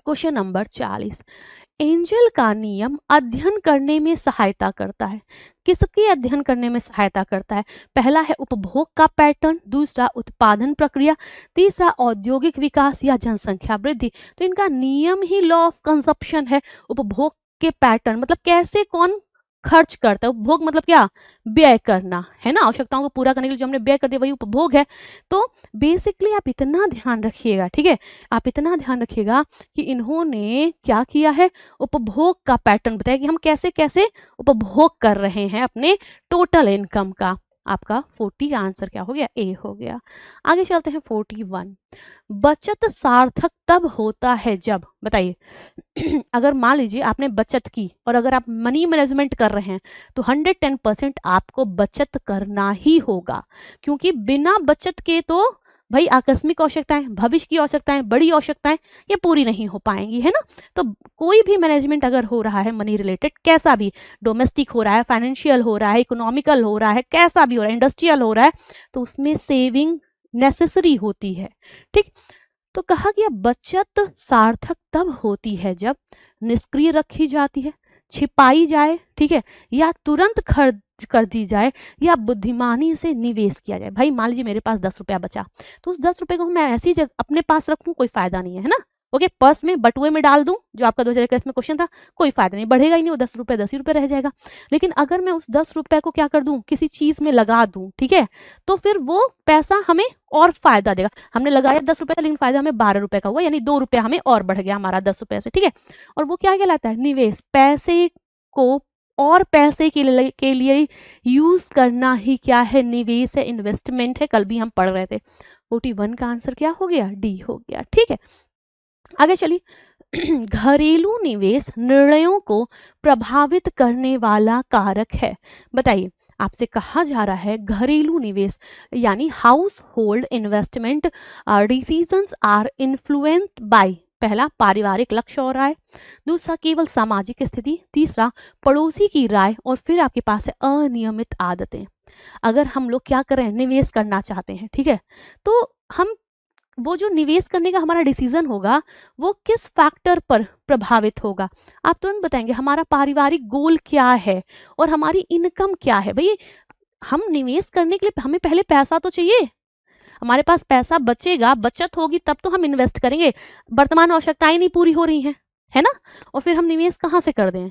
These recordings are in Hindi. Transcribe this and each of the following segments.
Question number 40। एंजल का नियम अध्ययन करने में सहायता करता है। किसके अध्ययन करने में सहायता करता है? पहला है उपभोग का पैटर्न, दूसरा उत्पादन प्रक्रिया, तीसरा औद्योगिक विकास या जनसंख्या वृद्धि। तो इनका नियम ही लॉ ऑफ कंजप्शन है। उपभोग के पैटर्न मतलब कैसे कौन खर्च करता है, उपभोग मतलब क्या, व्यय करना है ना, आवश्यकताओं को पूरा करने के लिए जो हमने व्यय कर दिया वही उपभोग है। तो बेसिकली आप इतना ध्यान रखिएगा, ठीक है, आप इतना ध्यान रखिएगा कि इन्होंने क्या किया है, उपभोग का पैटर्न बताया कि हम कैसे कैसे उपभोग कर रहे हैं अपने टोटल इनकम का। आपका 40 आंसर क्या हो गया, ए हो गया। आगे चलते हैं 41। बचत सार्थक तब होता है जब, बताइए अगर मान लीजिए आपने बचत की और अगर आप मनी मैनेजमेंट कर रहे हैं तो 110% आपको बचत करना ही होगा, क्योंकि बिना बचत के तो भाई आकस्मिक आवश्यकताएं, भविष्य की आवश्यकताएं, बड़ी आवश्यकताएं ये पूरी नहीं हो पाएंगी, है ना। तो कोई भी मैनेजमेंट अगर हो रहा है मनी रिलेटेड, कैसा भी, डोमेस्टिक हो रहा है, फाइनेंशियल हो रहा है, इकोनॉमिकल हो रहा है, कैसा भी हो रहा है, इंडस्ट्रियल हो रहा है, तो उसमें सेविंग नेसेसरी होती है, ठीक। तो कहा गया बचत सार्थक तब होती है जब निष्क्रिय रखी जाती है, छिपाई जाए, ठीक है, या तुरंत खर्च कर दी जाए, या बुद्धिमानी से निवेश किया जाए। भाई मान लीजिए मेरे पास 10 रुपया बचा, तो उस 10 रुपये को मैं ऐसी जगह अपने पास रखूं, कोई फायदा नहीं है ना। ओके, पर्स में बटुए में डाल दूं, जो आपका 2021 में क्वेश्चन था, कोई फायदा नहीं, बढ़ेगा ही नहीं, वो 10 रुपये 10 ही रुपये रह जाएगा। लेकिन अगर मैं उस 10 रुपये को क्या कर दूं, किसी चीज में लगा दूं, ठीक है, तो फिर वो पैसा हमें और फायदा देगा। हमने लगाया 10 रुपये लेकिन फायदा हमें 12 रुपये का हुआ, यानी 2 रुपया हमें और बढ़ गया हमारा 10 रुपये से, ठीक है। और वो क्या कहलाता है, निवेश। पैसे को और पैसे के लिए यूज करना ही क्या है, निवेश है, इन्वेस्टमेंट है। कल भी हम पढ़ रहे थे। 41 का आंसर क्या हो गया, डी हो गया, ठीक है। आगे चलिए घरेलू निवेश निर्णयों को प्रभावित करने वाला कारक है। बताइए, आपसे कहा जा रहा है घरेलू निवेश यानी household investment decisions are influenced by, पहला पारिवारिक लक्ष्य और राय, दूसरा केवल सामाजिक स्थिति, तीसरा पड़ोसी की राय, और फिर आपके पास है अनियमित आदतें। अगर हम लोग क्या कर रहे हैं, निवेश करना चाहते हैं, ठीक है, तो हम वो जो निवेश करने का हमारा डिसीजन होगा वो किस फैक्टर पर प्रभावित होगा, आप तुरंत बताएंगे। हमारा पारिवारिक गोल क्या है और हमारी इनकम क्या है। भाई हम निवेश करने के लिए हमें पहले पैसा तो चाहिए, हमारे पास पैसा बचेगा, बचत होगी तब तो हम इन्वेस्ट करेंगे। वर्तमान आवश्यकताएं नहीं पूरी हो रही हैं, है ना, और फिर हम निवेश कहाँ से कर दें।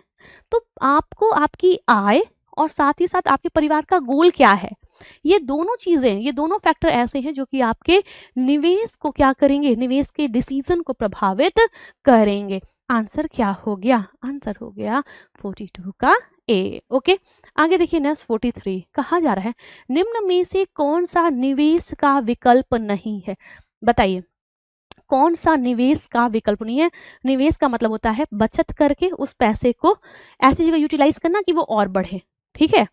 तो आपको आपकी आय और साथ ही साथ आपके परिवार का गोल क्या है, ये दोनों चीजें, ये दोनों फैक्टर ऐसे हैं जो कि आपके निवेश को क्या करेंगे, निवेश के डिसीजन को प्रभावित करेंगे। आंसर क्या हो गया, आंसर हो गया 42 का ए। ओके, आगे देखिए नेक्स्ट 43। कहा जा रहा है निम्न में से कौन सा निवेश का विकल्प नहीं है। बताइए कौन सा निवेश का विकल्प नहीं है। निवेश का मतलब होता है बचत करके उस पैसे को ऐसी जगह यूटिलाइज करना कि वो और बढ़े, ठीक है।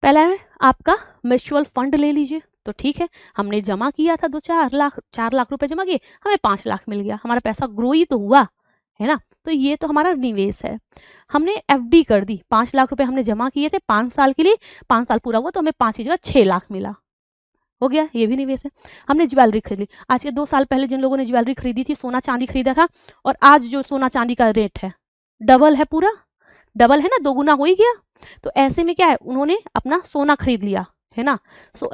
पहला है आपका म्यूचुअल फंड ले लीजिए, तो ठीक है, हमने जमा किया था 4 लाख रुपए जमा किए, हमें 5 लाख मिल गया, हमारा पैसा ग्रो ही तो हुआ, है ना। तो ये तो हमारा निवेश है। हमने एफडी कर दी, 5 लाख रुपए हमने जमा किए थे 5 साल के लिए, 5 साल पूरा हुआ तो हमें 5 की जगह 6 लाख मिला, हो गया, ये भी निवेश है। हमने ज्वेलरी खरीद ली, आज के 2 साल पहले जिन लोगों ने ज्वेलरी खरीदी थी, सोना चांदी खरीदा था, और आज जो सोना चांदी का रेट है डबल है, पूरा डबल है ना, 2 गुना हो ही गया। तो ऐसे में क्या है, उन्होंने अपना सोना खरीद लिया, है ना,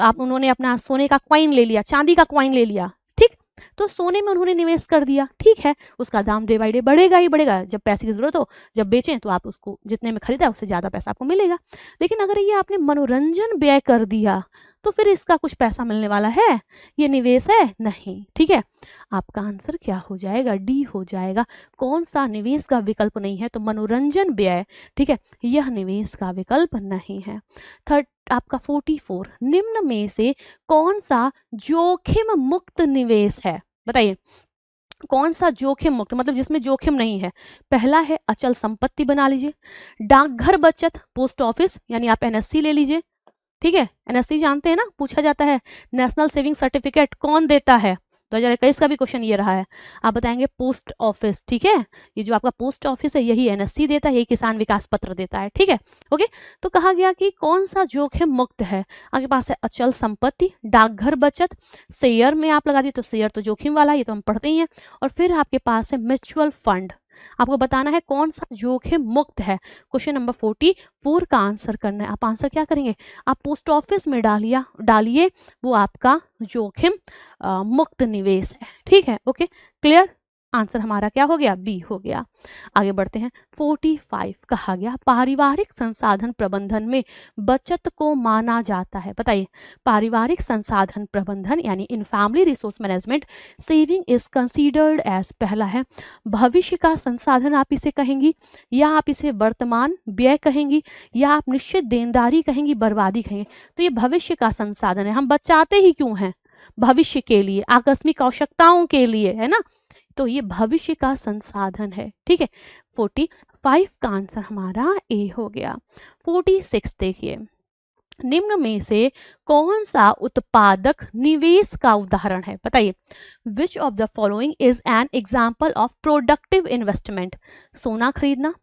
आप उन्होंने अपना सोने का कॉइन ले लिया, चांदी का कॉइन ले लिया, ठीक। तो सोने में उन्होंने निवेश कर दिया, ठीक है, उसका दाम डे बाई डे बढ़ेगा ही बढ़ेगा। जब पैसे की जरूरत हो, जब बेचें तो आप उसको जितने में खरीदा उससे ज्यादा पैसा आपको मिलेगा। लेकिन अगर ये आपने मनोरंजन व्यय कर दिया तो फिर इसका कुछ पैसा मिलने वाला है, ये निवेश है नहीं, ठीक है। आपका आंसर क्या हो जाएगा, डी हो जाएगा। कौन सा निवेश का विकल्प नहीं है, तो मनोरंजन व्यय, ठीक है, यह निवेश का विकल्प नहीं है। थर्ड आपका 44, निम्न में से कौन सा जोखिम मुक्त निवेश है। बताइए कौन सा जोखिम मुक्त, मतलब जिसमें जोखिम नहीं है। पहला है अचल संपत्ति बना लीजिए, डाकघर बचत, पोस्ट ऑफिस, यानी आप एनएससी ले लीजिए, ठीक है। एनएससी जानते हैं ना, पूछा जाता है नेशनल सेविंग सर्टिफिकेट कौन देता है, 2021 का भी क्वेश्चन ये रहा है। आप बताएंगे पोस्ट ऑफिस, ठीक है, ये जो आपका पोस्ट ऑफिस है यही एनएससी देता है, यही किसान विकास पत्र देता है, ठीक है। ओके, तो कहा गया कि कौन सा जोखिम मुक्त है। आपके पास है अचल संपत्ति, डाकघर बचत, शेयर में आप लगा दिए तो शेयर तो जोखिम वाला, ये तो हम पढ़ते ही हैं, और फिर आपके पास है म्यूचुअल फंड। आपको बताना है कौन सा जोखिम मुक्त है। क्वेश्चन नंबर 44 का आंसर करना है। आप आंसर क्या करेंगे, आप पोस्ट ऑफिस में डालिए, वो आपका जोखिम मुक्त निवेश है, ठीक है। ओके, क्लियर, आंसर हमारा क्या हो गया, बी हो गया। आगे बढ़ते हैं। 45 कहा गया पारिवारिक संसाधन प्रबंधन में बचत को माना जाता है। बताइए, पारिवारिक संसाधन प्रबंधन यानी in family resource management saving is considered as, पहला है भविष्य का संसाधन आप इसे कहेंगी, या आप इसे वर्तमान व्यय कहेंगी, या आप निश्चित देनदारी कहेंगी, बर्बादी कहेंगे। तो ये भविष्य का संसाधन है, हम बचाते ही क्यों हैं, भविष्य के लिए, आकस्मिक आवश्यकताओं के लिए, है ना, तो ये भविष्य का संसाधन है, ठीक है। 45 का आंसर हमारा ए हो गया। 46 देखिए, निम्न में से कौन सा उत्पादक निवेश का उदाहरण है। बताइए, which of the following is an example of productive investment. सोना खरीदना,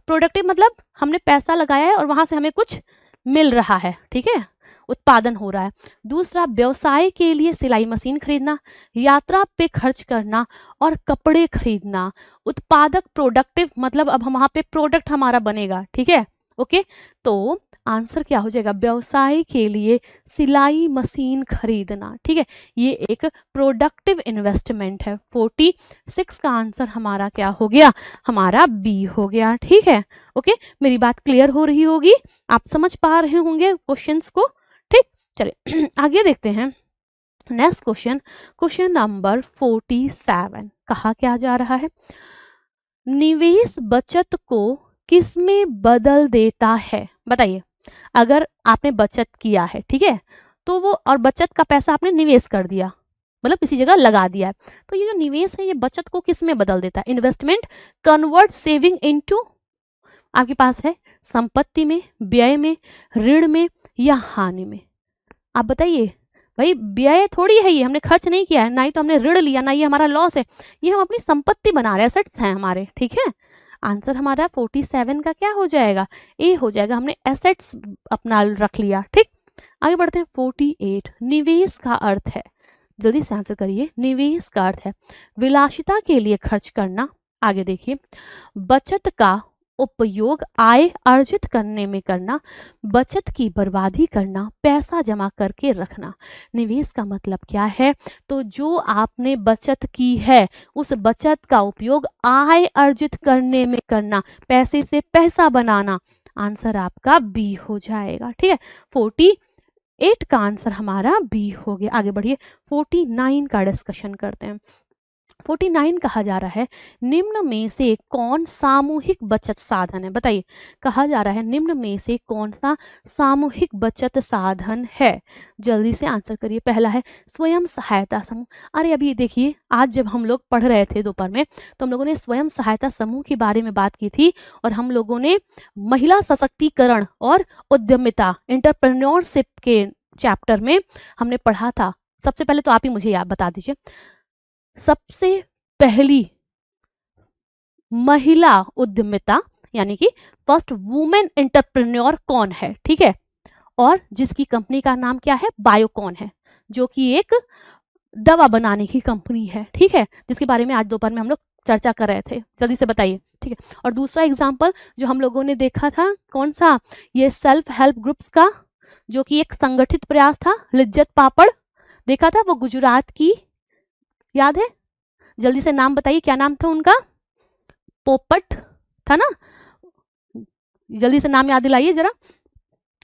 प्रोडक्टिव मतलब हमने पैसा लगाया है और वहां से हमें कुछ मिल रहा है, ठीक है, उत्पादन हो रहा है। दूसरा, व्यवसाय के लिए सिलाई मशीन खरीदना, यात्रा पे खर्च करना और कपड़े खरीदना। उत्पादक प्रोडक्टिव मतलब अब हम वहां पे प्रोडक्ट हमारा बनेगा, ठीक है। ओके, तो आंसर क्या हो जाएगा, व्यवसाय के लिए सिलाई मशीन खरीदना, ठीक है, ये एक प्रोडक्टिव इन्वेस्टमेंट है। 46 का आंसर हमारा क्या हो गया, हमारा बी हो गया, ठीक है। ओके, मेरी बात क्लियर हो रही होगी, आप समझ पा रहे होंगे क्वेश्चंस को, ठीक। चलिए आगे देखते हैं। नेक्स्ट क्वेश्चन, क्वेश्चन नंबर 47 कहा क्या जा रहा है, निवेश बचत को किस में बदल देता है। बताइए, अगर आपने बचत किया है, ठीक है, तो वो और बचत का पैसा आपने निवेश कर दिया, मतलब किसी जगह लगा दिया है, तो ये जो निवेश है ये बचत को किस में बदल देता है। इन्वेस्टमेंट कन्वर्ट सेविंग इनटू, आपके पास है संपत्ति में, व्यय में, ऋण में या हानि में। आप बताइए भाई, व्यय थोड़ी है ये, हमने खर्च नहीं किया है, ना ही तो हमने ऋण लिया, ना ये हमारा लॉस है, ये हम अपनी संपत्ति बना रहे हैं, एसेट्स हैं हमारे, ठीक है। आंसर हमारा 47 का क्या हो जाएगा, ए हो जाएगा, हमने एसेट्स अपना रख लिया, ठीक। आगे बढ़ते हैं। 48, निवेश का अर्थ है, जल्दी से आंसर करिए, निवेश का अर्थ है विलासिता के लिए खर्च करना। आगे देखिए, बचत का उपयोग आय अर्जित करने में करना, बचत की बर्बादी करना, पैसा जमा करके रखना। निवेश का मतलब क्या है, तो जो आपने बचत की है उस बचत का उपयोग आय अर्जित करने में करना, पैसे से पैसा बनाना। आंसर आपका बी हो जाएगा, ठीक है। 48 का आंसर हमारा बी हो गया। आगे बढ़िए, 49 का डिस्कशन करते हैं। 49 कहा जा रहा है, निम्न में से कौन सामूहिक बचत साधन है। बताइए, कहा जा रहा है निम्न में से कौन सा सामूहिक बचत साधन है, जल्दी से आंसर करिए। पहला है स्वयं सहायता समूह। अरे अभी देखिए, आज जब हम लोग पढ़ रहे थे दोपहर में, तो हम लोगों ने स्वयं सहायता समूह के बारे में बात की थी, और हम लोगों ने महिला सशक्तिकरण और उद्यमिता, एंटरप्रेन्योरशिप के चैप्टर में हमने पढ़ा था। सबसे पहले तो आप ही मुझे याद बता दीजिए, सबसे पहली महिला उद्यमिता यानी कि फर्स्ट वुमेन एंटरप्रेन्योर कौन है, ठीक है, और जिसकी कंपनी का नाम क्या है, बायोकॉन है, जो कि एक दवा बनाने की कंपनी है, ठीक है, जिसके बारे में आज दोपहर में हम लोग चर्चा कर रहे थे। जल्दी से बताइए, ठीक है। और दूसरा एग्जाम्पल जो हम लोगों ने देखा था, कौन सा, ये सेल्फ हेल्प ग्रुप्स का, जो कि एक संगठित प्रयास था, लिज्जत पापड़ देखा था, वो गुजरात की, याद है, जल्दी से नाम बताइए, क्या नाम था उनका, पोपट था ना, जल्दी से नाम याद दिलाइए जरा।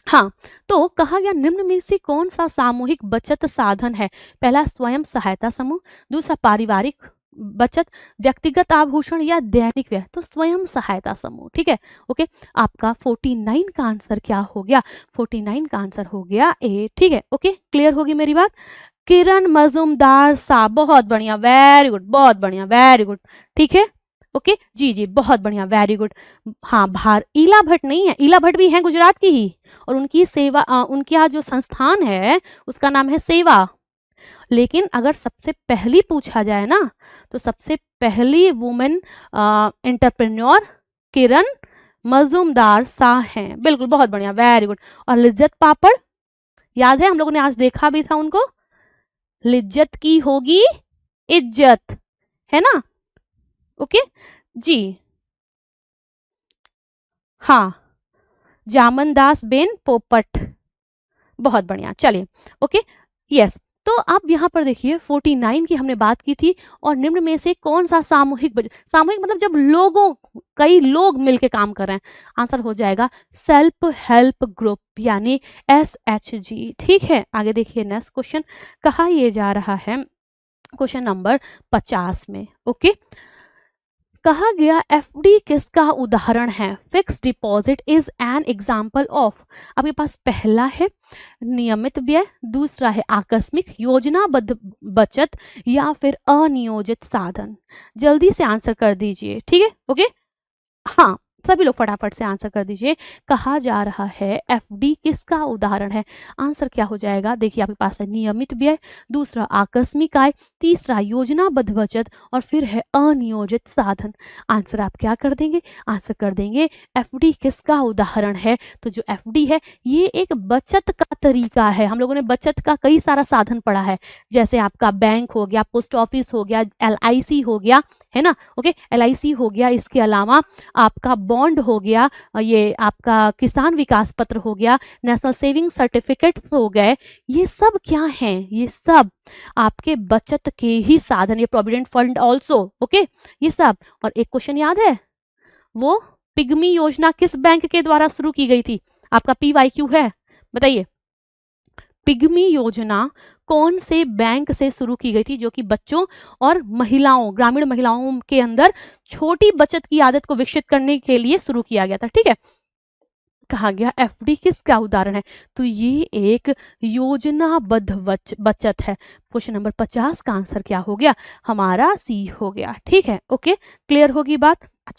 हाँ, तो कहा गया निम्न में से कौन सा सामूहिक बचत साधन है। पहला स्वयं सहायता समूह, दूसरा पारिवारिक बचत, व्यक्तिगत आभूषण या दैनिक व्यय, तो स्वयं सहायता समूह, ठीक है। ओके, आपका 49 का आंसर क्या हो गया, 49 का आंसर हो गया ए, ठीक है। ओके, क्लियर होगी मेरी बात। किरण मजुमदार साहब, बहुत बढ़िया, वेरी गुड, बहुत बढ़िया, वेरी गुड, ठीक है। ओके जी जी, बहुत बढ़िया, वेरी गुड। हाँ, ईला भट्ट नहीं है, ईला भट्ट भी है गुजरात की ही, और उनकी सेवा, उनकी यहाँ जो संस्थान है उसका नाम है सेवा, लेकिन अगर सबसे पहली पूछा जाए ना तो सबसे पहली वुमेन एंटरप्रेन्योर किरण मजूमदार शाह हैं। बिल्कुल, बहुत बढ़िया, वेरी गुड। और लिज्जत पापड़, याद है हम लोगों ने आज देखा भी था उनको। लिज्जत की होगी इज्जत, है ना? ओके जी, हाँ, जामनदास बेन पोपट, बहुत बढ़िया। चलिए, ओके, यस। तो आप यहाँ पर देखिए 49 की हमने बात की थी, और निम्न में से कौन सा सामूहिक मतलब जब लोगों, कई लोग मिलके काम कर रहे हैं, आंसर हो जाएगा सेल्फ हेल्प ग्रुप, यानी SHG। ठीक है, आगे देखिए नेक्स्ट क्वेश्चन कहा ये जा रहा है, क्वेश्चन नंबर 50 में। ओके, कहा गया एफडी किसका उदाहरण है? Fix deposit is an example of. आपके पास पहला है नियमित व्यय, दूसरा है आकस्मिक योजनाबद्ध बचत, या फिर अनियोजित साधन। जल्दी से आंसर कर दीजिए, ठीक है? ओके, हाँ, सभी लोग फटाफट से आंसर कर दीजिए। कहा जा रहा है एफडी किसका उदाहरण है? आंसर क्या हो जाएगा? देखिए आपके पास है नियमित व्यय, दूसरा आकस्मिक आय, तीसरा योजनाबद्ध बचत, और फिर है अनियोजित साधन। आंसर आप क्या कर देंगे? आंसर कर देंगे एफडी किसका उदाहरण है? तो जो एफडी है ये एक बचत का तरीका है। हम लोगों ने बचत का कई सारा साधन पढ़ा है, जैसे आपका बैंक हो गया, पोस्ट ऑफिस हो गया, LIC हो गया, है ना? ओके, LIC हो गया, इसके अलावा आपका बॉन्ड हो गया, ये आपका किसान विकास पत्र हो गया, नेशनल सेविंग सर्टिफिकेट्स हो गए। ये सब क्या हैं? ये सब आपके बचत के ही साधन, ये प्रोविडेंट फंड ऑल्सो। ओके, ये सब। और एक क्वेश्चन याद है, वो पिग्मी योजना किस बैंक के द्वारा शुरू की गई थी? आपका PYQ है, बताइए। पिग्मी योजना कौन से बैंक से शुरू की गई थी, जो कि बच्चों और महिलाओं, ग्रामीण महिलाओं के अंदर छोटी बचत की आदत को विकसित करने के लिए शुरू किया गया था? ठीक है, कहा गया एफडी किसका उदाहरण है? तो ये एक योजनाबद्ध बचत है। क्वेश्चन नंबर 50 का आंसर क्या हो गया? हमारा C हो गया। ठीक है, ओके, क्लियर होगी बात? अच्छा,